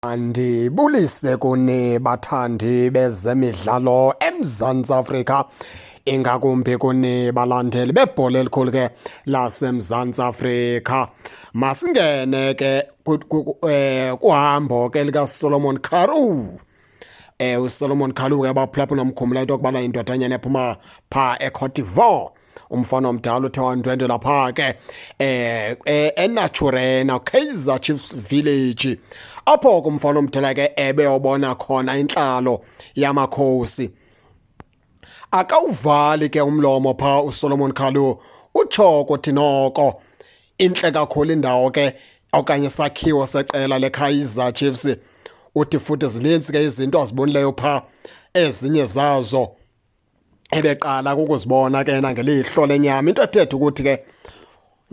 Andibulise kuni bathandi bezemidlalo eMzantsi Afrika, ingakumbi kuni balandeli bebhola elikhulu ke laseMzantsi Afrika. Masingene ke kuhambo ke likaSolomon Kalu. uSolomon Kalu ke baphulaphula nomkhumbula into yokubana indodanyana ephuma phaa eCote d'Ivoire. Umfana omdala uthe wandwendwela phaa ke eNaturena, Kaizer Chiefs Village, apho ke umfana omdala ke ebeyobona khona intlalo yamakhosi. Akawuvali ke umlomo phaa uSolomon Kalu, utsho kuthi noko intle kakhulu indawo ke okanye isakhiwo seqela leKaizer Chiefs. Uthi futhi zininzi ke izinto azibonileyo phaa, ezinye zazo ebeqala ukuzibona ke nangelihlo lenyama. Into ethetha ukuthi ke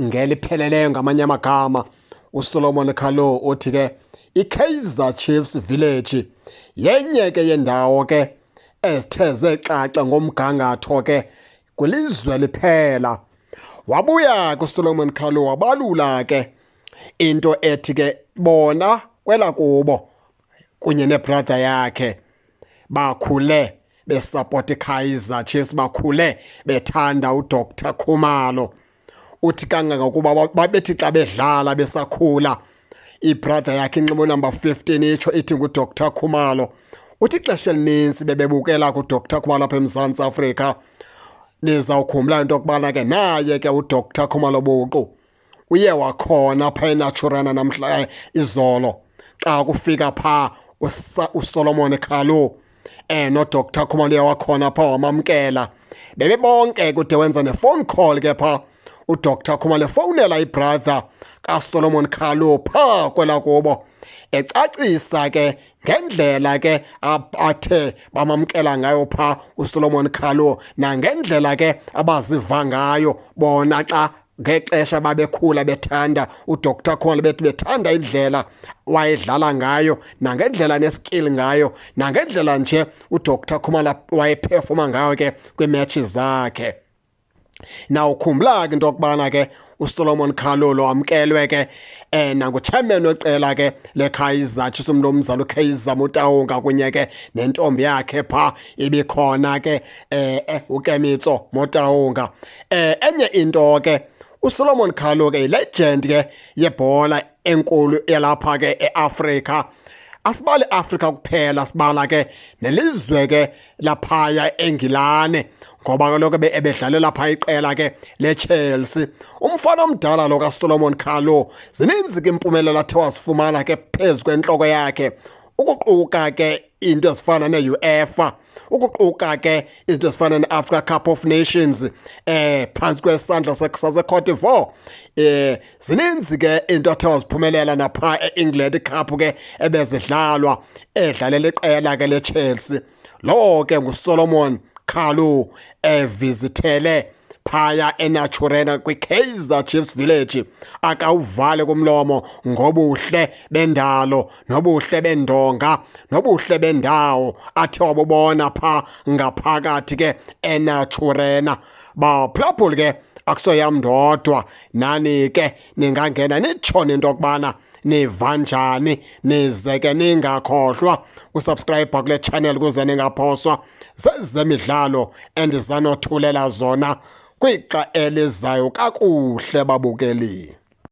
ngelipheleleyo ngamanye amagama uSolomon Kalu uthi ke iKaizer Chiefs Village yenye ke yendawo ke ezithe zexaxa ngomgangatho ke kwilizwe liphela. Wabuya kuSolomon Kalu wabalula ke into ethi ke bona kwela kubo kunye nebrother yakhe bakhule besapota iKaizer Chiefs, bakhule bethanda uDr Khumalo. Uthi kangangokuba babethi xa bedlala besakhula, ibrother yakhe inxibo number 15 itsho ithi nguDr Khumalo. Uthi ixesha elinintsi bebebukela kuDr Khumalo apha eMzantsi Afrika, nizawukhumbula into yokubana ke naye ke uDr Khumalo buqu uye wakhona phaa eNaturena namhla izolo xa kufika phaa uSolomon Kalu noDr Khumalo wakhona phaa wamamkela. Bebebonke kude wenza nefone call ke phaa uDr Khumalo efowunela ibrother kaSolomon Kalu phaa kwela kubo, ecacisa ke ngendlela ke athe bamamkela ngayo phaa uSolomon Kalu, nangendlela ke abaziva ngayo bona xa ngexesha babekhula bethanda uDr Khumalo, bethi bethanda indlela wayedlala ngayo, nangendlela neskill ngayo, nangendlela nje uDr Khumalo wayephefoma ngayo ke kwiimetshi zakhe. Nawukhumbula ke into yokubana ke uSolomon Kalu lo wamkelwe ke nanguchairman weqela ke leKaizer Chiefs, umntu omzali uKaizer Motaung kunye ke nentombi yakhe phaa ibikhona ke uKemitso Motaung. Enye into ke uSolomon Kalu ke legend ke yebhola enkulu yalapha ke eAfrika. Asibali Afrika kuphela, sibala ke nelizwe ke laphaya eNgilane, ngoba kaloku ebedlalela phaa iqela ke leChelsea. Umfana omdala lo kaSolomon Kalu zininzi ke impumelelo athe wazifumana ke phezu kwentloko yakhe, ukuquka ke into ezifana ne-UEFA, ukuquka ke izinto ezifana ne-Africa Cup of Nations phantsi kwesandla saseCote d'Ivoire. Zininzi ke into athe waziphumelela naphaa e-England Cup ke ebezidlalwa edlalela iqela ke leChelsea. Lo ke nguSolomon Kalu evizithele phaya eNaturena kwiKaizer Chiefs Village. Akawuvale kumlomo ngobuhle bendalo, nobuhle bendonga, nobuhle bendawo athe wabubona phaa ngaphakathi ke eNaturena. Baphulaphuli ke akusoyam ndodwa, nani ke ningangena nitshone into yokubana niva njani, nize ke ningakhohlwa usubscribe kule channel ukuze ningaphoswa zezemidlalo endizanothulela zona kwixa elizayo kakuhle babukeli.